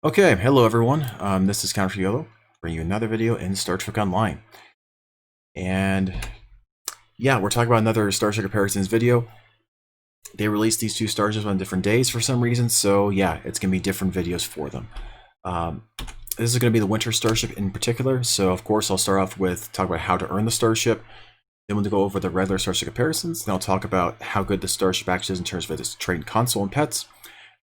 Okay, hello everyone. This is CounterYolo, bringing you another video in Star Trek Online. And yeah, we're talking about another Starship Comparisons video. They released these two starships on different days for some reason, so yeah, it's going to be different videos for them. This is going to be the Winter Starship in particular, so of course I'll start off with talk about how to earn the Starship. Then we'll go over the regular Starship Comparisons, then I'll talk about how good the Starship actually is in terms of its trade console and pets.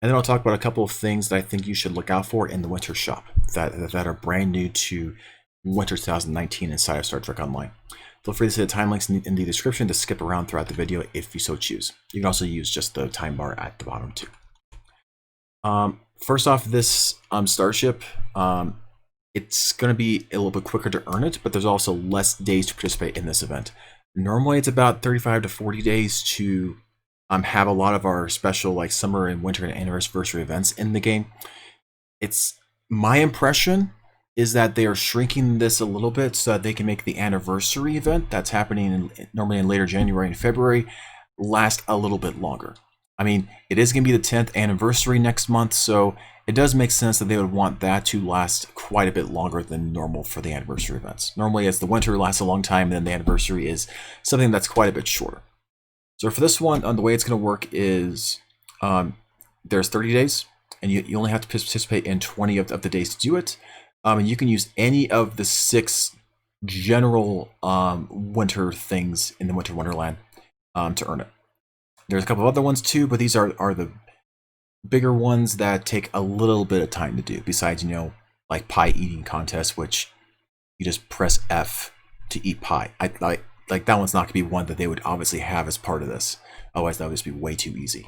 And then I'll talk about a couple of things that I think you should look out for in the Winter Shop that are brand new to Winter 2019 inside of Star Trek Online. Feel free to see the time links in the description to skip around throughout the video if you so choose. You can also use just the time bar at the bottom too. First off, this Starship, it's going to be a little bit quicker to earn it, but there's also less days to participate in this event. Normally it's about 35 to 40 days to have a lot of our special like summer and winter and anniversary events in the game. It's my impression is that they are shrinking this a little bit so that they can make the anniversary event that's happening normally in later January and February last a little bit longer. I mean, it is going to be the 10th anniversary next month, so it does make sense that they would want that to last quite a bit longer than normal for the anniversary events. Normally, as the winter lasts a long time, and then the anniversary is something that's quite a bit shorter. So for this one, the way it's going to work is there's 30 days, and you only have to participate in 20 of the days to do it. And you can use any of the 6 general winter things in the Winter Wonderland to earn it. There's a couple of other ones too, but these are the bigger ones that take a little bit of time to do, besides, you know, like pie eating contest, which you just press F to eat pie. Like that one's not going to be one that they would obviously have as part of this. Otherwise, that would just be way too easy.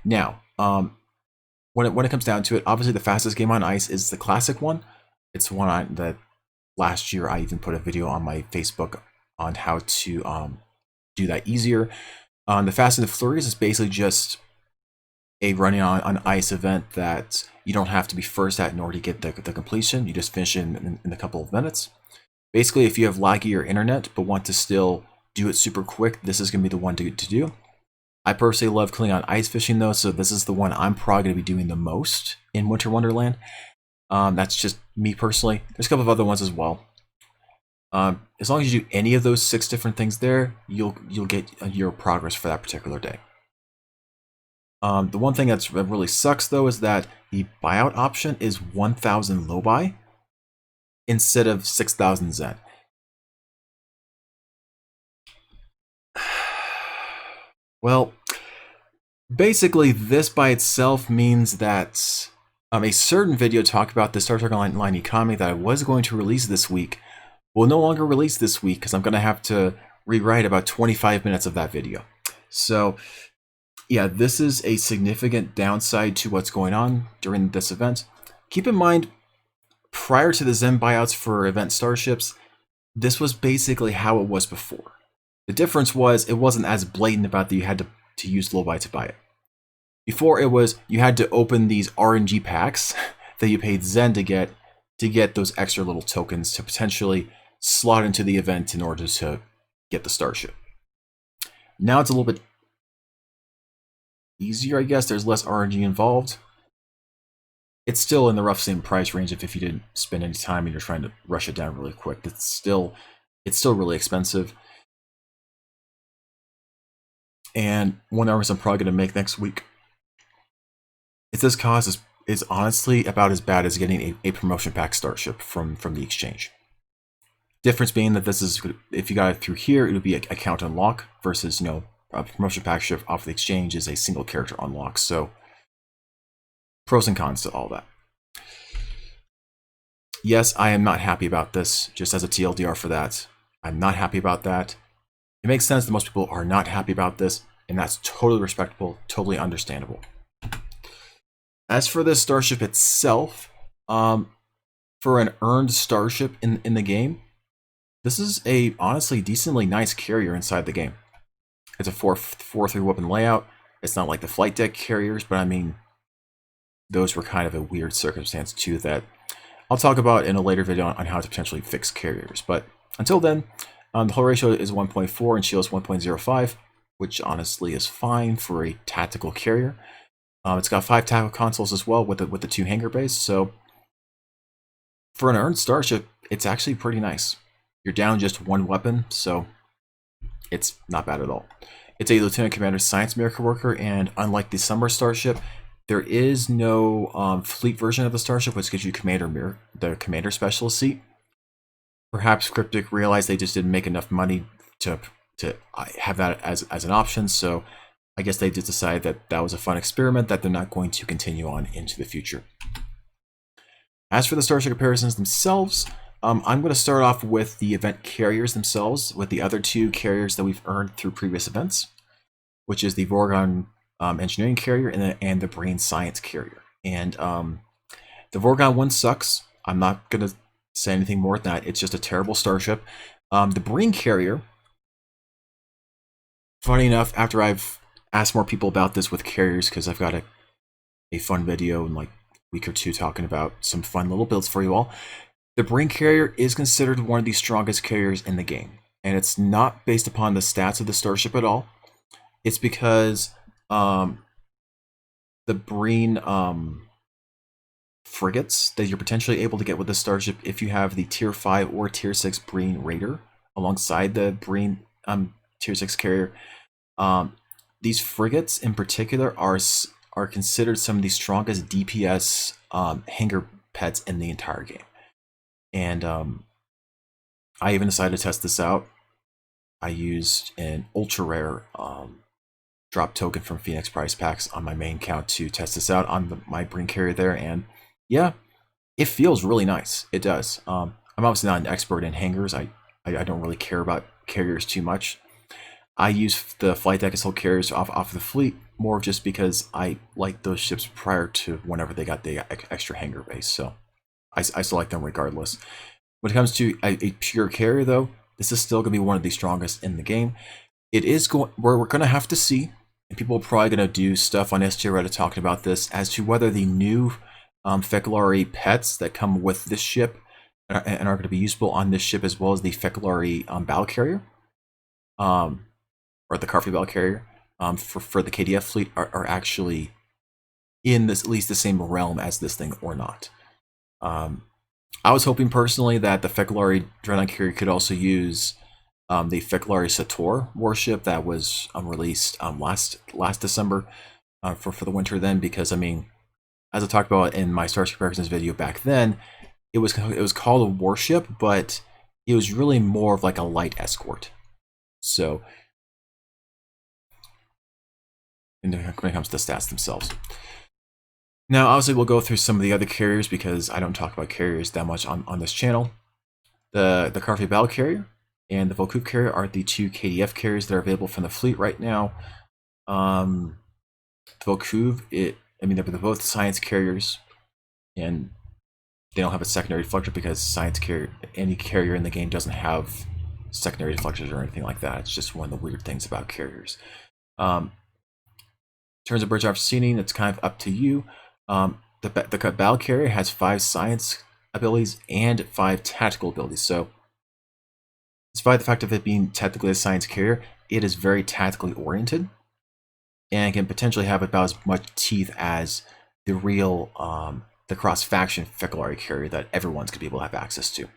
Now, when it comes down to it, obviously the fastest game on ice is the classic one. It's one that last year I even put a video on my Facebook on how to do that easier. The Fast and the Furious is basically just a running on ice event that you don't have to be first at in order to get the completion. You just finish in a couple of minutes. Basically, if you have laggier internet but want to still do it super quick, this is going to be the one to do. I personally love Klingon ice fishing though, so this is the one I'm probably going to be doing the most in Winter Wonderland. That's just me personally. There's a couple of other ones as well. As long as you do any of those 6 different things there, you'll get your progress for that particular day. The one thing that really sucks though is that the buyout option is 1,000 low buy instead of 6,000 Zen. Well, basically this by itself means that a certain video talked about the Star Trek Online economy that I was going to release this week will no longer release this week because I'm going to have to rewrite about 25 minutes of that video. So yeah, this is a significant downside to what's going on during this event. Keep in mind, prior to the Zen buyouts for event starships, this was basically how it was before. The difference was it wasn't as blatant about that you had to use low buy to buy it. Before it was you had to open these RNG packs that you paid Zen to get those extra little tokens to potentially slot into the event in order to get the starship. Now it's a little bit easier, I guess. There's less RNG involved. It's still in the rough same price range if you didn't spend any time and you're trying to rush it down really quick. It's still really expensive. And one argument I'm probably going to make next week is this cost is honestly about as bad as getting a promotion pack starship from the exchange. Difference being that this is, if you got it through here, it would be a account unlock versus, you know, a promotion pack ship off the exchange is a single character unlock. So pros and cons to all that. Yes, I am not happy about this, just as a TLDR for that. I'm not happy about that. It makes sense that most people are not happy about this, and that's totally respectable, totally understandable. As for this starship itself, for an earned starship in the game, this is a honestly decently nice carrier inside the game. It's a 4-3 weapon layout. It's not like the flight deck carriers, but I mean, those were kind of a weird circumstance too that I'll talk about in a later video on how to potentially fix carriers. But until then, the hull ratio is 1.4 and shield is 1.05, which honestly is fine for a tactical carrier. It's got 5 tackle consoles as well with the 2 hangar bays, so For an earned starship, it's actually pretty nice. You're down just one weapon, so it's not bad at all. It's a Lieutenant Commander Science Miracle Worker, and unlike the Summer Starship, there is no fleet version of the starship, which gives you the Commander Specialist seat. Perhaps Cryptic realized they just didn't make enough money to have that as an option, so I guess they just decided that that was a fun experiment that they're not going to continue on into the future. As for the Starship Comparisons themselves, I'm going to start off with the event carriers themselves, with the other two carriers that we've earned through previous events, which is the Vorgon Engineering Carrier and the Brain Science Carrier. And the Vorgon one sucks. I'm not going to say anything more than that. It's just a terrible starship. The Brain Carrier, funny enough, after I've asked more people about this with carriers, because I've got a fun video in like a week or two talking about some fun little builds for you all. The Brain Carrier is considered one of the strongest carriers in the game, and it's not based upon the stats of the starship at all. It's because the Brain frigates that you're potentially able to get with the starship, if you have the Tier 5 or Tier 6 Brain Raider alongside the Brain Tier 6 carrier, these frigates in particular are considered some of the strongest DPS hangar pets in the entire game. And I even decided to test this out. I used an ultra rare drop token from Phoenix Prize Packs on my main account to test this out on my Brain Carrier there, and yeah, it feels really nice. It does. I'm obviously not an expert in hangars. I don't really care about carriers too much. I use the flight deck assault carriers off the fleet more just because I like those ships prior to whenever they got the extra hangar base. So I still like them regardless. When it comes to a pure carrier, though, this is still going to be one of the strongest in the game. It is going where we're going to have to see, and people are probably going to do stuff on SG Reddit talking about this as to whether the new Fek'lhri pets that come with this ship and are going to be useful on this ship, as well as the Fek'lhri battle carrier, or the Karfi battle carrier for the KDF fleet, are actually in this at least the same realm as this thing or not. I was hoping personally that the Fek'Ihri Dreadnought Carrier could also use the Fek'lhri Sator warship that was released last December for the winter then, because I mean, as I talked about in my Starship Comparisons video back then, it was called a warship, but it was really more of like a light escort. So, when it comes to the stats themselves. Now, obviously, we'll go through some of the other carriers because I don't talk about carriers that much on this channel. The Karfi Battle Carrier and the Volkuv Carrier are the two KDF carriers that are available from the fleet right now. The Volkuv, I mean, they're both science carriers, and they don't have a secondary deflector because any carrier in the game doesn't have secondary deflectors or anything like that. It's just one of the weird things about carriers. In terms of bridge opportunity, it's kind of up to you. The battle carrier has 5 science abilities and 5 tactical abilities. So, despite the fact of it being technically a science carrier, it is very tactically oriented and can potentially have about as much teeth as the real the cross-faction Fek'lhri carrier that everyone's going to be able to have access to.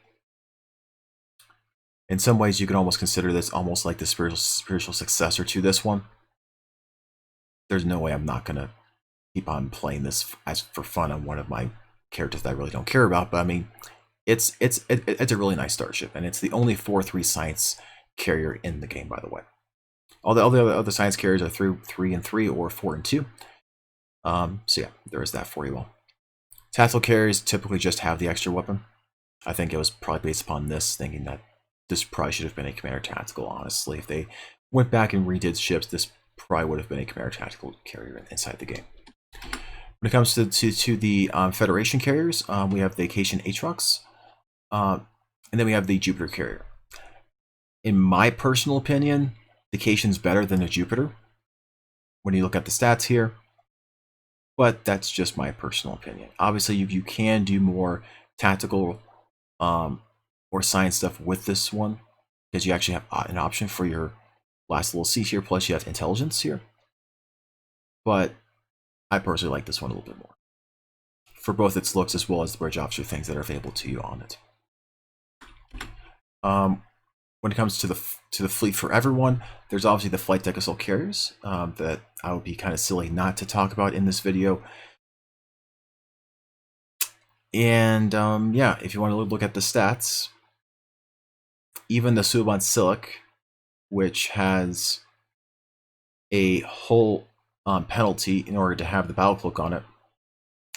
In some ways, you can almost consider this almost like the spiritual successor to this one. There's no way I'm not going to keep on playing this as for fun on one of my characters that I really don't care about, but I mean, it's a really nice starship, and it's the only 4/3 science carrier in the game, by the way. All the other science carriers are 3/3 or 4/2. So yeah, there is that for you all. Tactical carriers typically just have the extra weapon. I think it was probably based upon this, thinking that this probably should have been a Commander Tactical, honestly. If they went back and redid ships, this probably would have been a Commander Tactical carrier inside the game. When it comes to the Federation carriers, we have the Acacian Aatrox, and then we have the Jupiter carrier. In my personal opinion, the Acacian's better than the Jupiter when you look at the stats here, but that's just my personal opinion. Obviously, you can do more tactical or science stuff with this one, because you actually have an option for your last little C here, plus you have intelligence here. But I personally like this one a little bit more. for both its looks as well as the bridge officer things that are available to you on it. When it comes to the fleet for everyone, there's obviously the flight deck assault carriers that I would be kind of silly not to talk about in this video. And yeah, if you want to look at the stats, even the Suban Silic, which has a whole penalty in order to have the battle cloak on it,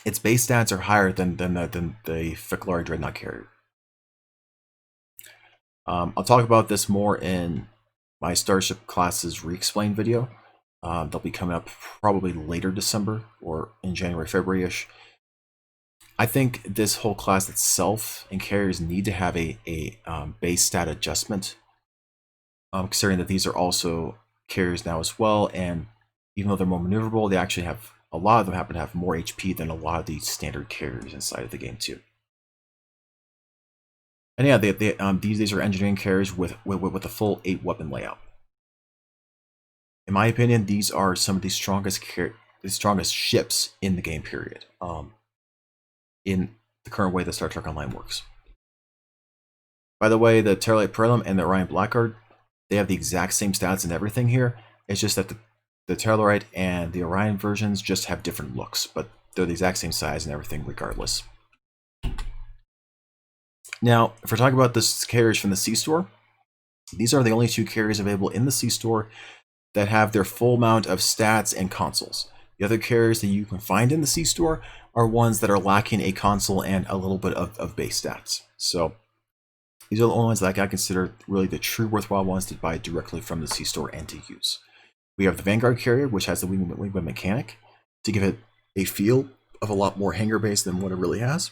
its base stats are higher than the Fek'Ihri Dreadnought Carrier. I'll talk about this more in my Starship classes re-explain video. They'll be coming up probably later December or in January, February-ish. I think this whole class itself and carriers need to have a base stat adjustment, considering that these are also carriers now as well, and even though they're more maneuverable, they actually have, a lot of them happen to have more HP than a lot of these standard carriers inside of the game too. And yeah, these are engineering carriers with a full 8-weapon layout. In my opinion, these are some of the strongest ships in the game period. In the current way that Star Trek Online works. By the way, the Terralite Prelim and the Orion Blackguard, they have the exact same stats and everything here. It's just that the Terralite and the Orion versions just have different looks, but they're the exact same size and everything regardless. Now, if we're talking about the carriers from the C-Store, these are the only 2 carriers available in the C-Store that have their full amount of stats and consoles. The other carriers that you can find in the C-Store are ones that are lacking a console and a little bit of base stats. So these are the only ones that I consider really the true worthwhile ones to buy directly from the C-Store and to use. We have the Vanguard carrier, which has the wingman mechanic to give it a feel of a lot more hangar base than what it really has.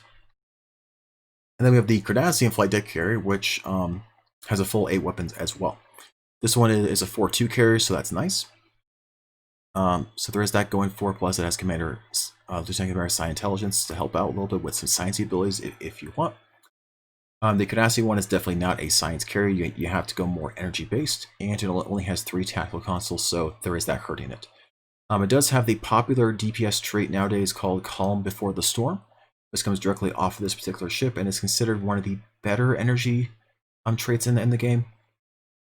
And then we have the Cardassian flight deck carrier, which has a full 8 weapons as well. This one is a 4-2 carrier, so that's nice. So there is that going for, plus it has Lieutenant Commander Psi Intelligence to help out a little bit with some sciencey abilities if you want. The Cardassian one is definitely not a science carrier. You have to go more energy based, and it only has 3 tactical consoles, so there is that hurting it. It does have the popular DPS trait nowadays called Calm Before the Storm. This comes directly off of this particular ship and is considered one of the better energy traits in the game.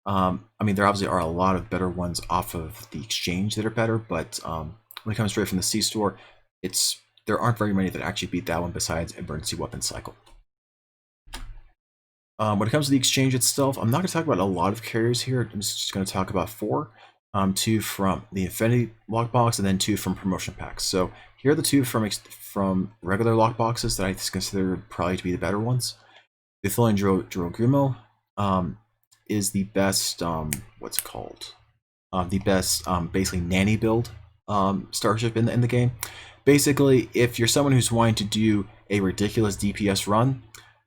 I mean, there obviously are a lot of better ones off of the exchange that are better, but when it comes straight from the C-Store, there aren't very many that actually beat that one besides Emergency Weapon Cycle. When it comes to the exchange itself, I'm not going to talk about a lot of carriers here. I'm just going to talk about 4. 2 from the Infinity lockbox and then 2 from promotion packs. So here are the 2 from regular lockboxes that I consider probably to be the better ones. The Tholian Drogumo is the best, what's it called? The best, basically, nanny build starship in the game. Basically, if you're someone who's wanting to do a ridiculous DPS run,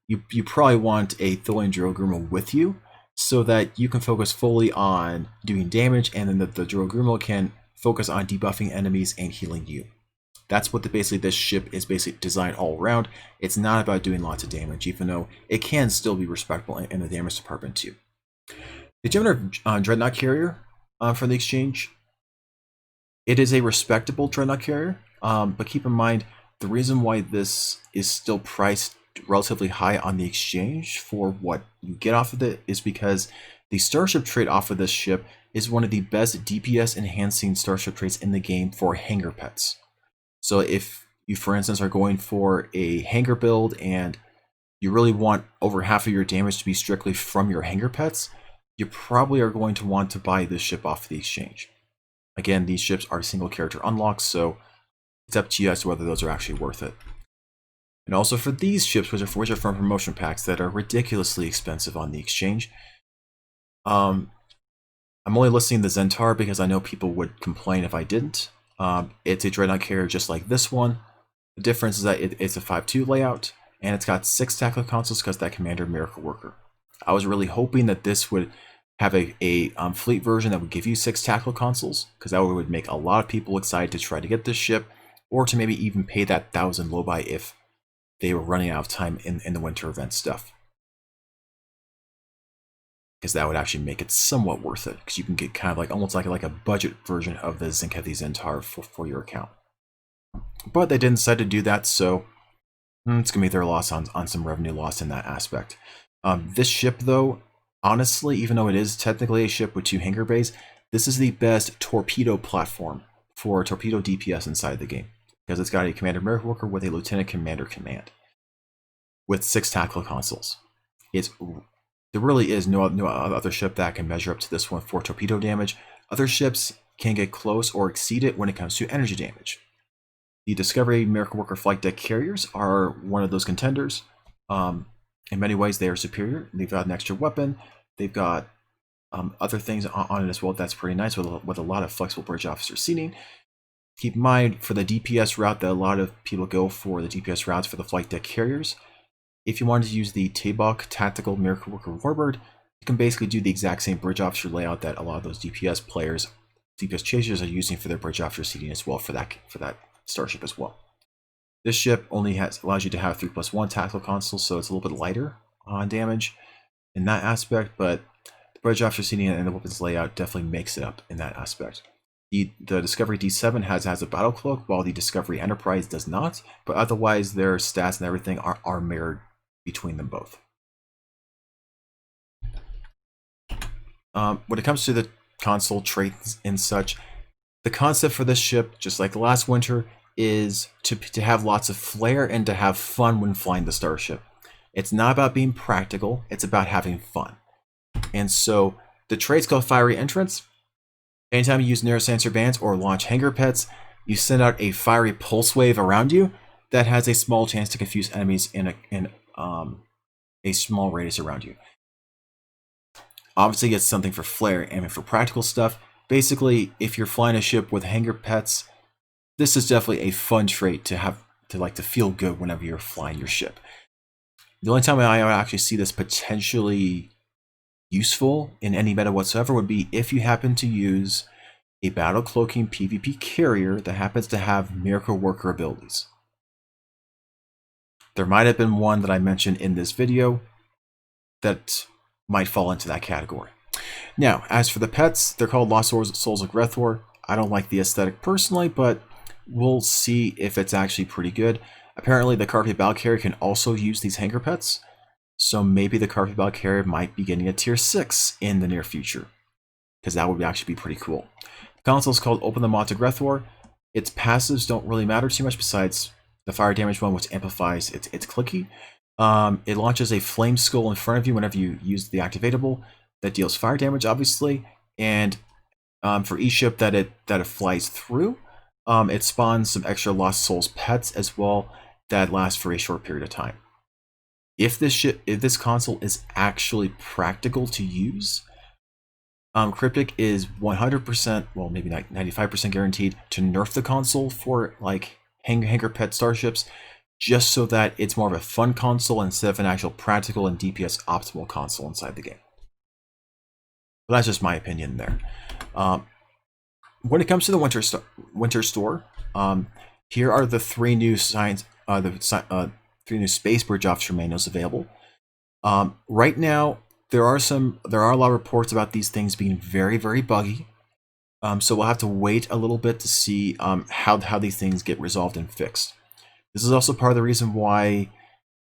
you probably want a Tholian Drogumo with you, so that you can focus fully on doing damage, and then the Drogumo can focus on debuffing enemies and healing you. That's what basically this ship is basically designed all around. It's not about doing lots of damage, even though it can still be respectable in the damage department too. The Gemini Dreadnought Carrier for the exchange, it is a respectable Dreadnought Carrier, but keep in mind the reason why this is still priced relatively high on the exchange for what you get off of it is because the Starship trait off of this ship is one of the best DPS enhancing Starship traits in the game for hangar pets. So if you, for instance, are going for a hangar build and you really want over half of your damage to be strictly from your hangar pets, you probably are going to want to buy this ship off the exchange. Again, these ships are single character unlocks, so it's up to you as to whether those are actually worth it. And also for these ships, which are from promotion packs that are ridiculously expensive on the exchange, I'm only listing the Zentaur because I know people would complain if I didn't. It's a Dreadnought carrier just like this one. The difference is that it's a 5-2 layout, and it's got 6 tactical consoles because that Commander Miracle Worker. I was really hoping that this would have a fleet version that would give you 6 tactical consoles, because that would make a lot of people excited to try to get this ship, or to maybe even pay that 1,000 low buy if they were running out of time in the winter event stuff. Because that would actually make it somewhat worth it, because you can get kind of like almost like a budget version of the Zinc Heavy Zentaur for your account. But they didn't decide to do that, so It's going to be their loss on some revenue loss in that aspect. This ship, though, honestly, even though it is technically a ship with 2 hangar bays, this is the best torpedo platform for torpedo DPS inside the game, because it's got a commander miracle worker with a lieutenant commander command with 6 tactical consoles. There really is no other ship that can measure up to this one for torpedo damage. Other ships can get close or exceed it when it comes to energy damage. The Discovery Miracle Worker flight deck carriers are one of those contenders. In many ways, they are superior. They've got an extra weapon. They've got other things on it as well. That's pretty nice with a lot of flexible bridge officer seating. Keep in mind, for the DPS route that a lot of people go for, the DPS routes for the flight deck carriers, if you wanted to use the Tabok Tactical Miracle Worker Warbird, you can basically do the exact same bridge officer layout that a lot of those DPS players, DPS chasers, are using for their bridge officer seating as well for that starship as well. This ship only allows you to have 3+1 tactical consoles, so it's a little bit lighter on damage in that aspect, but the bridge officer seating and the weapons layout definitely makes it up in that aspect. The Discovery D7 has a battle cloak, while the Discovery Enterprise does not, but otherwise their stats and everything are mirrored between them both. When it comes to the console traits and such, the concept for this ship, just like last winter, is to have lots of flair and to have fun when flying the starship. It's not about being practical, it's about having fun. And so the trait's called Fiery Entrance. Anytime you use neurosensor bands or launch hangar pets, you send out a fiery pulse wave around you that has a small chance to confuse enemies in a small radius around you. Obviously, it's something for flair, and for practical stuff, basically, if you're flying a ship with hangar pets, this is definitely a fun trait to have to feel good whenever you're flying your ship. The only time I actually see this potentially useful in any meta whatsoever would be if you happen to use a battle cloaking PvP carrier that happens to have miracle worker abilities. There might have been one that I mentioned in this video that might fall into that category. Now, as for the pets, they're called Lost Souls of Grethor. I don't like the aesthetic personally, but we'll see if it's actually pretty good. Apparently, the Carpet Battle Carrier can also use these hangar pets, so maybe the Carpet Battle Carrier might be getting a tier 6 in the near future, because that would actually be pretty cool. The console is called Open the Maw to Grethor. Its passives don't really matter too much besides the fire damage one, which amplifies its clicky. It launches a flame skull in front of you whenever you use the activatable that deals fire damage, obviously, and for each ship that it flies through, it spawns some extra Lost Souls pets as well that last for a short period of time. If this console is actually practical to use, Cryptic is 100%, well, maybe not 95% guaranteed to nerf the console for like hangar pet starships, just so that it's more of a fun console instead of an actual practical and DPS optimal console inside the game. But that's just my opinion there. When it comes to the winter store, here are the 3 new three new Space Bridge Officer manuals available. Right now, there are a lot of reports about these things being very, very buggy. So we'll have to wait a little bit to see how these things get resolved and fixed. This is also part of the reason why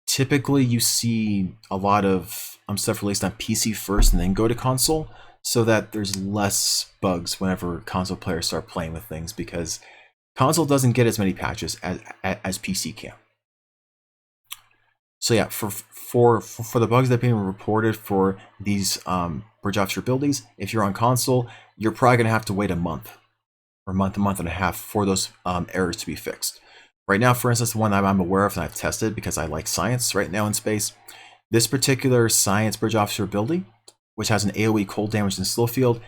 typically you see a lot of stuff released on PC first and then go to console, so that there's less bugs whenever console players start playing with things, because console doesn't get as many patches as PC can. So yeah, for the bugs that are being reported for these Bridge Officer abilities, if you're on console, you're probably going to have to wait a month or a month and a half for those errors to be fixed. Right now, for instance, the one that I'm aware of and I've tested because I like science right now in space, this particular science Bridge Officer ability, which has an AoE cold damage and slow field,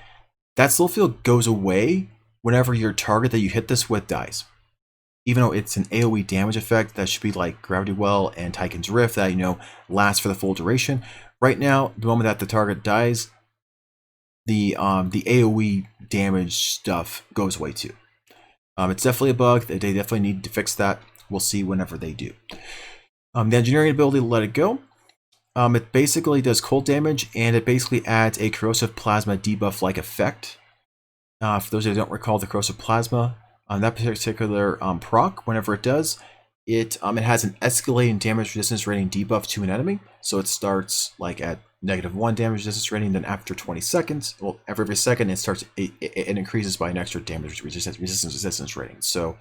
that slow field goes away whenever your target that you hit this with dies. Even though it's an AoE damage effect that should be like Gravity Well and Tychon's Rift that, lasts for the full duration. Right now, the moment that the target dies, the AoE damage stuff goes away too. It's definitely a bug. They definitely need to fix that. We'll see whenever they do. The engineering ability, Let It Go. It basically does cold damage, and it basically adds a corrosive plasma debuff-like effect. For those who don't recall the corrosive plasma, that particular proc, whenever it does, It has an escalating damage resistance rating debuff to an enemy. So it starts like at -1 damage resistance rating, then after 20 seconds, well, every second it increases by an extra damage resistance rating. So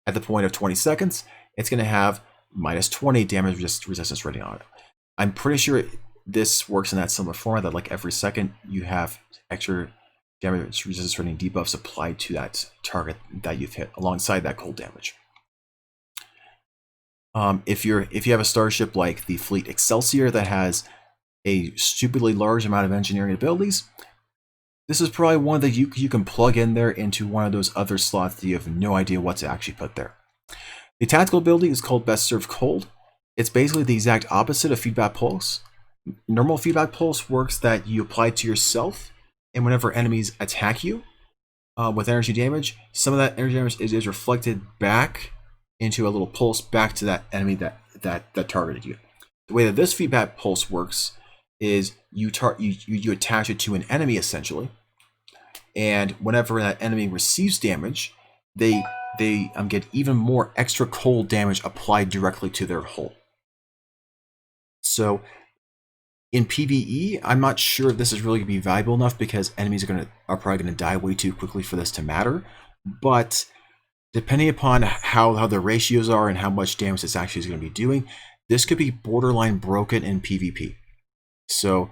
at the point of 20 seconds, it's going to have -20 damage resistance rating on it. I'm pretty sure this works in that similar format, that like every second you have extra damage resistance rating debuffs applied to that target that you've hit alongside that cold damage. If you have a starship like the Fleet Excelsior that has a stupidly large amount of engineering abilities, this is probably one that you can plug in there into one of those other slots that you have no idea what to actually put there. The tactical ability is called Best Served Cold. It's basically the exact opposite of Feedback Pulse. Normal Feedback Pulse works that you apply to yourself, and whenever enemies attack you with energy damage, some of that energy damage is reflected back into a little pulse back to that enemy that targeted you. The way that this Feedback Pulse works is you attach it to an enemy essentially, and whenever that enemy receives damage, they get even more extra cold damage applied directly to their hull. So in PvE, I'm not sure if this is really going to be valuable enough because enemies are probably going to die way too quickly for this to matter. But depending upon how the ratios are and how much damage this actually is going to be doing, this could be borderline broken in PvP. So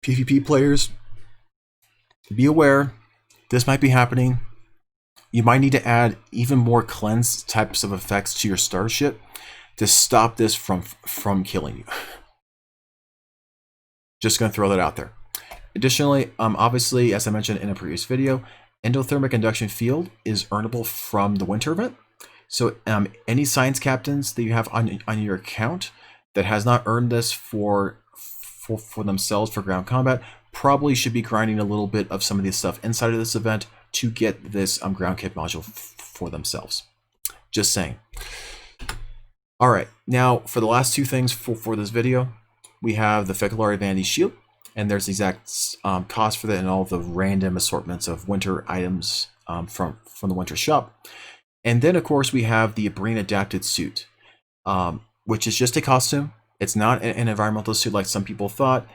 PvP players, be aware, this might be happening. You might need to add even more cleanse types of effects to your starship to stop this from killing you. Just going to throw that out there. Additionally, obviously, as I mentioned in a previous video, endothermic induction field is earnable from the winter event. So any science captains that you have on your account that has not earned this for themselves for ground combat probably should be grinding a little bit of some of this stuff inside of this event to get this ground kit module for themselves. Just saying. All right, now for the last two things for this video, we have the Fek'lhri Vanity Shield, and there's the exact cost for that and all the random assortments of winter items from the winter shop. And then, of course, we have the Breen Adapted Suit, which is just a costume. It's not an environmental suit like some people thought.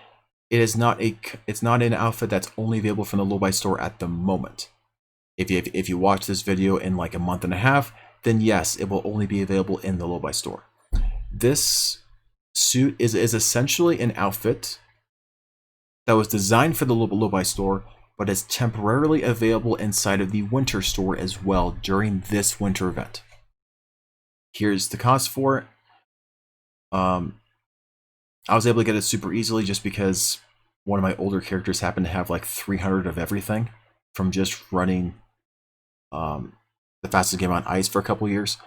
It's not an outfit that's only available from the low-buy store at the moment. If you watch this video in like a month and a half, then yes, it will only be available in the low-buy store. This suit is essentially an outfit that was designed for the low-buy store, but is temporarily available inside of the winter store as well during this winter event. Here's the cost for it. I was able to get it super easily just because one of my older characters happened to have like 300 of everything from just running the fastest game on ice for a couple years.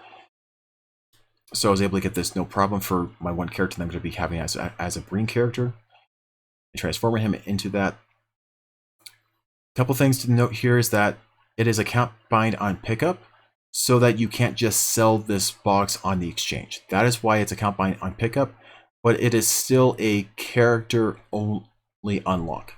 So I was able to get this no problem for my one character that I'm going to be having as a Breen character and transforming him into that. A couple things to note here is that it is account bind on pickup, so that you can't just sell this box on the exchange. That is why it's account bind on pickup, but it is still a character only unlock.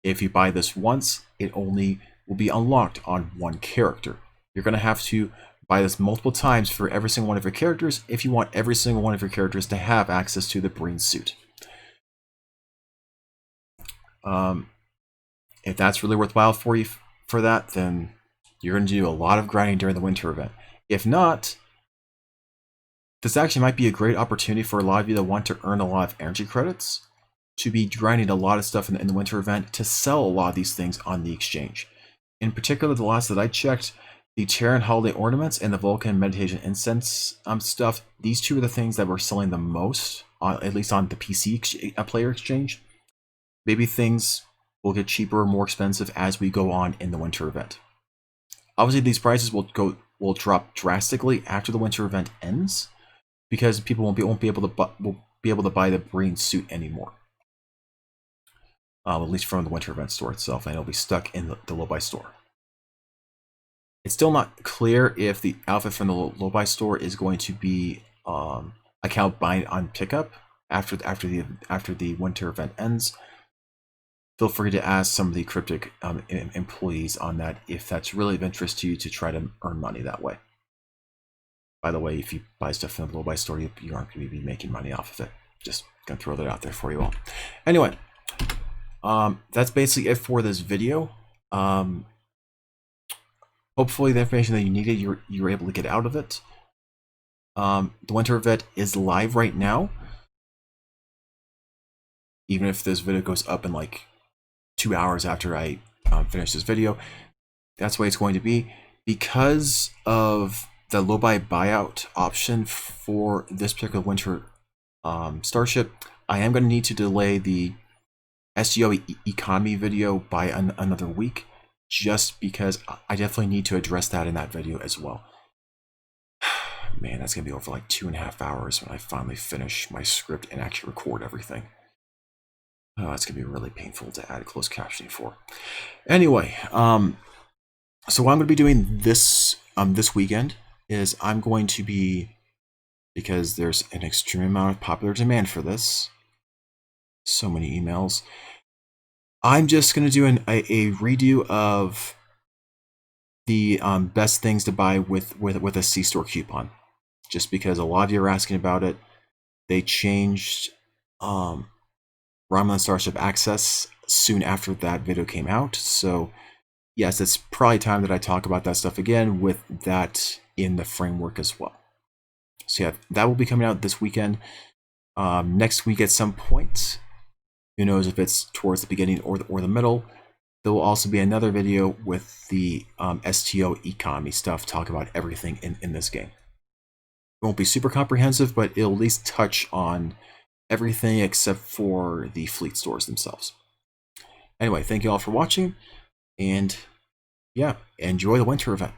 If you buy this once, it only will be unlocked on one character. You're going to have to buy this multiple times for every single one of your characters if you want every single one of your characters to have access to the Breen suit. If that's really worthwhile for you for that, then you're going to do a lot of grinding during the winter event. If not, this actually might be a great opportunity for a lot of you that want to earn a lot of energy credits to be grinding a lot of stuff in the winter event to sell a lot of these things on the exchange. In particular, the last that I checked, the Terran Holiday Ornaments and the Vulcan Meditation Incense stuff, these two are the things that were selling the most, at least on the PC player exchange. Maybe things will get cheaper or more expensive as we go on in the winter event. Obviously, these prices will drop drastically after the winter event ends, because people won't be able to buy the Breen suit anymore. At least from the winter event store itself, and it'll be stuck in the low-buy store. It's still not clear if the outfit from the low-buy store is going to be account bind on pickup after the winter event ends. Feel free to ask some of the Cryptic employees on that if that's really of interest to you to try to earn money that way. By the way, if you buy stuff in the low-buy store, you aren't going to be making money off of it. Just going to throw that out there for you all. Anyway, that's basically it for this video. Hopefully the information that you needed, you were able to get out of it. The winter event is live right now. Even if this video goes up in like 2 hours after I finish this video, that's the way it's going to be. Because of the low-buy buyout option for this particular winter Starship, I am going to need to delay the STO economy video by another week, just because I definitely need to address that in that video as well. Man, that's going to be over like 2.5 hours when I finally finish my script and actually record everything. Oh, that's going to be really painful to add closed captioning for. Anyway, so what I'm going to be doing this weekend is I'm going to be, because there's an extreme amount of popular demand for this, so many emails, I'm just going to do a redo of the best things to buy with a C-Store coupon, just because a lot of you are asking about it. They changed Romulan Starship Access soon after that video came out, so yes, it's probably time that I talk about that stuff again with that in the framework as well. So yeah, that will be coming out this weekend. Next week at some point, who knows if it's towards the beginning or the middle, there will also be another video with the STO economy stuff, talk about everything in this game. It won't be super comprehensive, but it'll at least touch on everything except for the fleet stores themselves. Anyway, thank you all for watching, and yeah, enjoy the winter event.